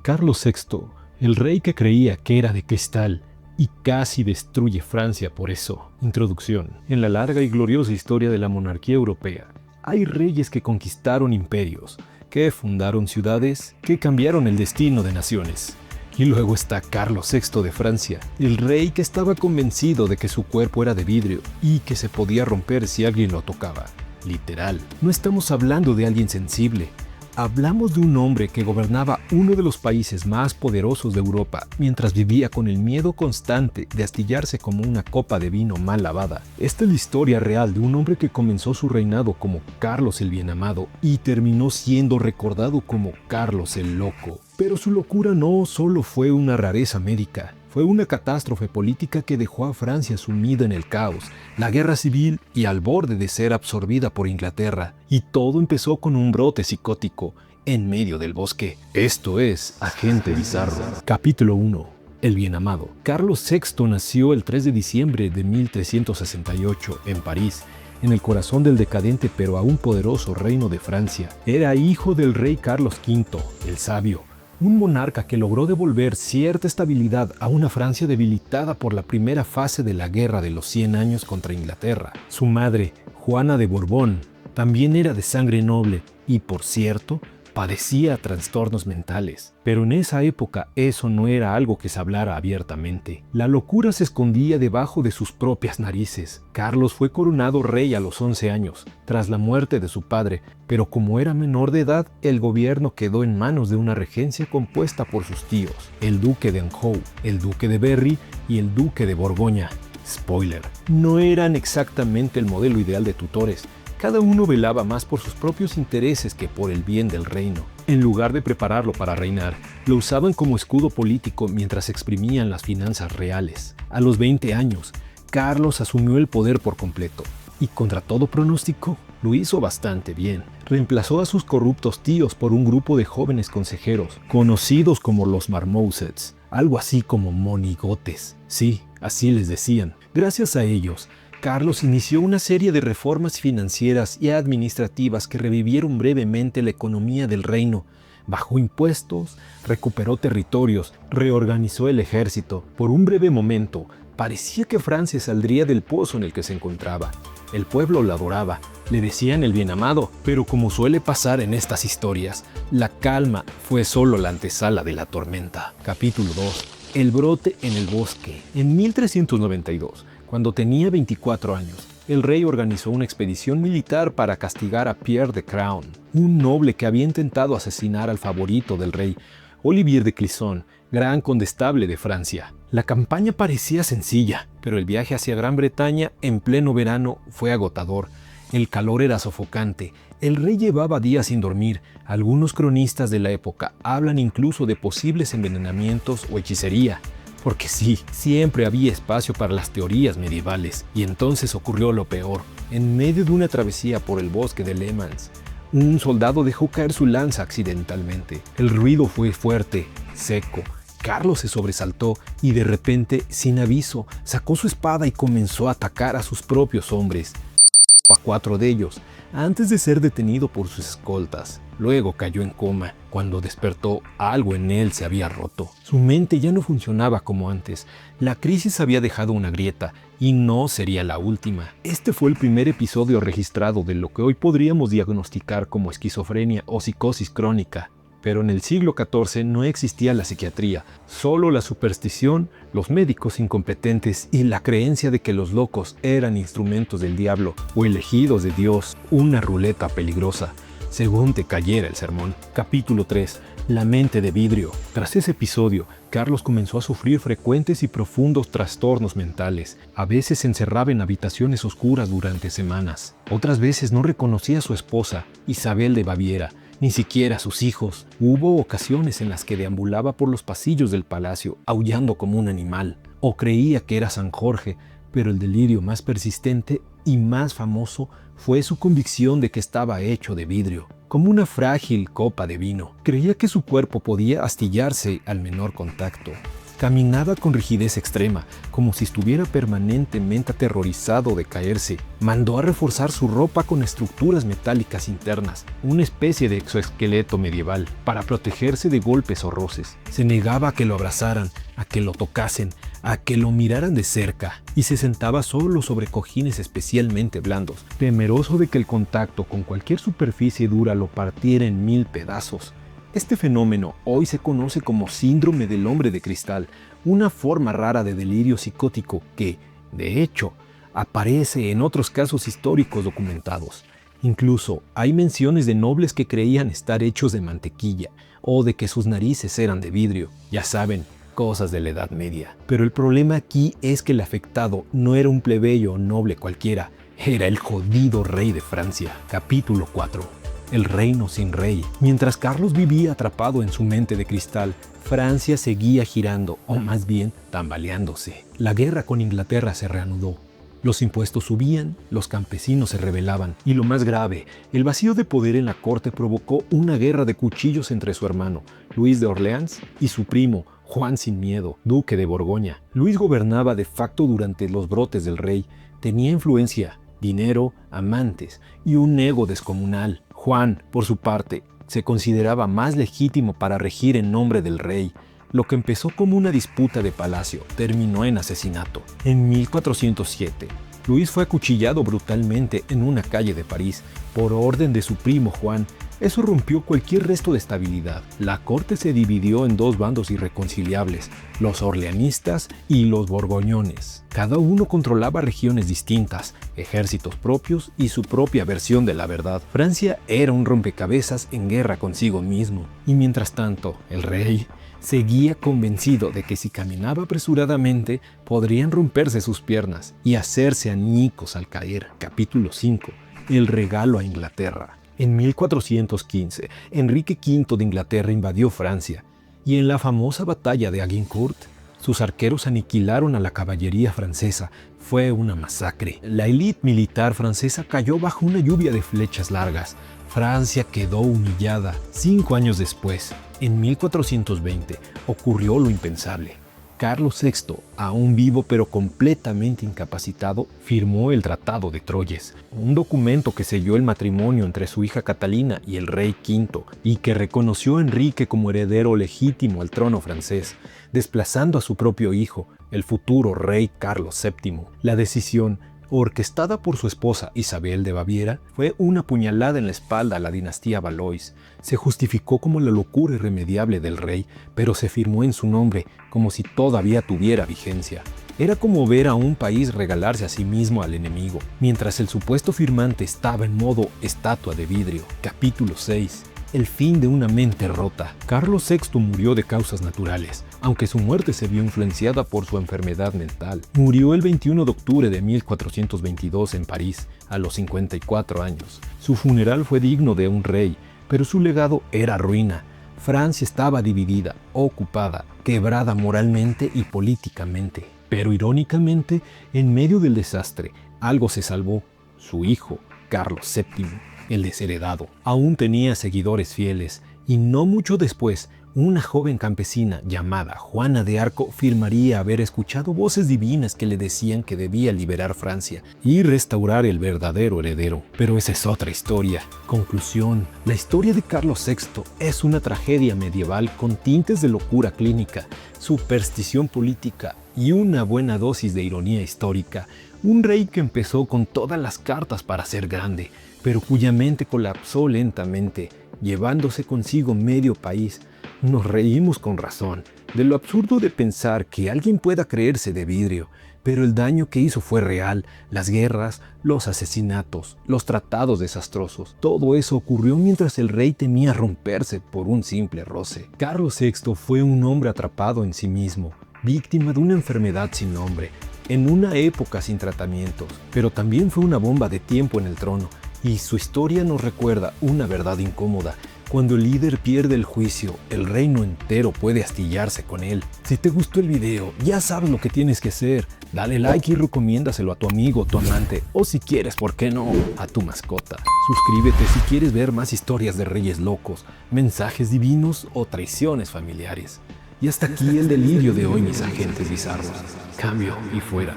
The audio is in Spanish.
Carlos VI, el rey que creía que era de cristal y casi destruye Francia por eso. Introducción. En la larga y gloriosa historia de la monarquía europea, hay reyes que conquistaron imperios, que fundaron ciudades, que cambiaron el destino de naciones. Y luego está Carlos VI de Francia, el rey que estaba convencido de que su cuerpo era de vidrio y que se podía romper si alguien lo tocaba. Literal. No estamos hablando de alguien sensible. Hablamos de un hombre que gobernaba uno de los países más poderosos de Europa mientras vivía con el miedo constante de astillarse como una copa de vino mal lavada. Esta es la historia real de un hombre que comenzó su reinado como Carlos el Bienamado y terminó siendo recordado como Carlos el Loco. Pero su locura no solo fue una rareza médica, fue una catástrofe política que dejó a Francia sumida en el caos, la guerra civil y al borde de ser absorbida por Inglaterra. Y todo empezó con un brote psicótico en medio del bosque. Esto es Agente Bizarro. Capítulo 1. El Bienamado. Carlos VI nació el 3 de diciembre de 1368 en París, en el corazón del decadente pero aún poderoso reino de Francia. Era hijo del rey Carlos V, el Sabio, un monarca que logró devolver cierta estabilidad a una Francia debilitada por la primera fase de la Guerra de los 100 años contra Inglaterra. Su madre, Juana de Borbón, también era de sangre noble y, por cierto, padecía trastornos mentales. Pero en esa época eso no era algo que se hablara abiertamente. La locura se escondía debajo de sus propias narices. Carlos fue coronado rey a los 11 años, tras la muerte de su padre, pero como era menor de edad, el gobierno quedó en manos de una regencia compuesta por sus tíos, el duque de Anjou, el duque de Berry y el duque de Borgoña. Spoiler, no eran exactamente el modelo ideal de tutores. Cada uno velaba más por sus propios intereses que por el bien del reino. En lugar de prepararlo para reinar, lo usaban como escudo político mientras exprimían las finanzas reales. A los 20 años, Carlos asumió el poder por completo. Y contra todo pronóstico, lo hizo bastante bien. Reemplazó a sus corruptos tíos por un grupo de jóvenes consejeros, conocidos como los Marmosets, algo así como monigotes. Sí, así les decían. Gracias a ellos, Carlos inició una serie de reformas financieras y administrativas que revivieron brevemente la economía del reino. Bajó impuestos, recuperó territorios, reorganizó el ejército. Por un breve momento, parecía que Francia saldría del pozo en el que se encontraba. El pueblo lo adoraba, le decían el Bienamado, pero como suele pasar en estas historias, la calma fue solo la antesala de la tormenta. Capítulo 2. El brote en el bosque. En 1392, cuando tenía 24 años, el rey organizó una expedición militar para castigar a Pierre de Craon, un noble que había intentado asesinar al favorito del rey, Olivier de Clisson, gran condestable de Francia. La campaña parecía sencilla, pero el viaje hacia Gran Bretaña en pleno verano fue agotador. El calor era sofocante, el rey llevaba días sin dormir. Algunos cronistas de la época hablan incluso de posibles envenenamientos o hechicería. Porque sí, siempre había espacio para las teorías medievales. Y entonces ocurrió lo peor. En medio de una travesía por el bosque de Le Mans, un soldado dejó caer su lanza accidentalmente. El ruido fue fuerte, seco. Carlos se sobresaltó y de repente, sin aviso, sacó su espada y comenzó a atacar a sus propios hombres. A 4 de ellos, antes de ser detenido por sus escoltas. Luego cayó en coma. Cuando despertó, algo en él se había roto. Su mente ya no funcionaba como antes. La crisis había dejado una grieta y no sería la última. Este fue el primer episodio registrado de lo que hoy podríamos diagnosticar como esquizofrenia o psicosis crónica. Pero en el siglo XIV no existía la psiquiatría, solo la superstición, los médicos incompetentes y la creencia de que los locos eran instrumentos del diablo o elegidos de Dios, una ruleta peligrosa, según te cayera el sermón. Capítulo 3. La mente de vidrio. Tras ese episodio, Carlos comenzó a sufrir frecuentes y profundos trastornos mentales. A veces se encerraba en habitaciones oscuras durante semanas. Otras veces no reconocía a su esposa, Isabel de Baviera, ni siquiera a sus hijos. Hubo ocasiones en las que deambulaba por los pasillos del palacio, aullando como un animal. O creía que era San Jorge, pero el delirio más persistente y más famoso fue su convicción de que estaba hecho de vidrio, como una frágil copa de vino. Creía que su cuerpo podía astillarse al menor contacto. Caminaba con rigidez extrema, como si estuviera permanentemente aterrorizado de caerse. Mandó a reforzar su ropa con estructuras metálicas internas, una especie de exoesqueleto medieval, para protegerse de golpes o roces. Se negaba a que lo abrazaran, a que lo tocasen, a que lo miraran de cerca, y se sentaba solo sobre cojines especialmente blandos, temeroso de que el contacto con cualquier superficie dura lo partiera en 1000 pedazos. Este fenómeno hoy se conoce como síndrome del hombre de cristal, una forma rara de delirio psicótico que, de hecho, aparece en otros casos históricos documentados. Incluso hay menciones de nobles que creían estar hechos de mantequilla o de que sus narices eran de vidrio. Ya saben, cosas de la Edad Media. Pero el problema aquí es que el afectado no era un plebeyo o noble cualquiera, era el jodido rey de Francia. Capítulo 4. El reino sin rey. Mientras Carlos vivía atrapado en su mente de cristal, Francia seguía girando, o más bien tambaleándose. La guerra con Inglaterra se reanudó. Los impuestos subían, los campesinos se rebelaban, y lo más grave, el vacío de poder en la corte provocó una guerra de cuchillos entre su hermano, Luis de Orleans, y su primo, Juan sin Miedo, duque de Borgoña. Luis gobernaba de facto durante los brotes del rey, tenía influencia, dinero, amantes y un ego descomunal. Juan, por su parte, se consideraba más legítimo para regir en nombre del rey. Lo que empezó como una disputa de palacio terminó en asesinato. En 1407, Luis fue acuchillado brutalmente en una calle de París por orden de su primo Juan. Eso rompió cualquier resto de estabilidad. La corte se dividió en dos bandos irreconciliables, los orleanistas y los borgoñones. Cada uno controlaba regiones distintas, ejércitos propios y su propia versión de la verdad. Francia era un rompecabezas en guerra consigo mismo. Y mientras tanto, el rey seguía convencido de que si caminaba apresuradamente, podrían romperse sus piernas y hacerse añicos al caer. Capítulo 5. El regalo a Inglaterra. En 1415, Enrique V de Inglaterra invadió Francia, y en la famosa batalla de Agincourt, sus arqueros aniquilaron a la caballería francesa. Fue una masacre. La élite militar francesa cayó bajo una lluvia de flechas largas. Francia quedó humillada. 5 años después, en 1420, ocurrió lo impensable. Carlos VI, aún vivo pero completamente incapacitado, firmó el Tratado de Troyes, un documento que selló el matrimonio entre su hija Catalina y el rey V y que reconoció a Enrique como heredero legítimo al trono francés, desplazando a su propio hijo, el futuro rey Carlos VII. La decisión, orquestada por su esposa Isabel de Baviera, fue una puñalada en la espalda a la dinastía Valois. Se justificó como la locura irremediable del rey, pero se firmó en su nombre como si todavía tuviera vigencia. Era como ver a un país regalarse a sí mismo al enemigo, mientras el supuesto firmante estaba en modo estatua de vidrio. Capítulo 6. El fin de una mente rota. Carlos VI murió de causas naturales, aunque su muerte se vio influenciada por su enfermedad mental. Murió el 21 de octubre de 1422 en París, a los 54 años. Su funeral fue digno de un rey, pero su legado era ruina. Francia estaba dividida, ocupada, quebrada moralmente y políticamente. Pero irónicamente, en medio del desastre, algo se salvó: su hijo, Carlos VII. El desheredado aún tenía seguidores fieles, y no mucho después, una joven campesina llamada Juana de Arco afirmaría haber escuchado voces divinas que le decían que debía liberar Francia y restaurar el verdadero heredero. Pero esa es otra historia. Conclusión: la historia de Carlos VI es una tragedia medieval con tintes de locura clínica, superstición política y una buena dosis de ironía histórica. Un rey que empezó con todas las cartas para ser grande, pero cuya mente colapsó lentamente, llevándose consigo medio país. Nos reímos con razón de lo absurdo de pensar que alguien pueda creerse de vidrio, pero el daño que hizo fue real. Las guerras, los asesinatos, los tratados desastrosos, todo eso ocurrió mientras el rey temía romperse por un simple roce. Carlos VI fue un hombre atrapado en sí mismo, víctima de una enfermedad sin nombre, en una época sin tratamientos, pero también fue una bomba de tiempo en el trono, y su historia nos recuerda una verdad incómoda. Cuando el líder pierde el juicio, el reino entero puede astillarse con él. Si te gustó el video, ya sabes lo que tienes que hacer. Dale like y recomiéndaselo a tu amigo, tu amante, o si quieres, ¿por qué no?, a tu mascota. Suscríbete si quieres ver más historias de reyes locos, mensajes divinos o traiciones familiares. Y hasta aquí el delirio de hoy, mis agentes bizarros. Cambio y fuera.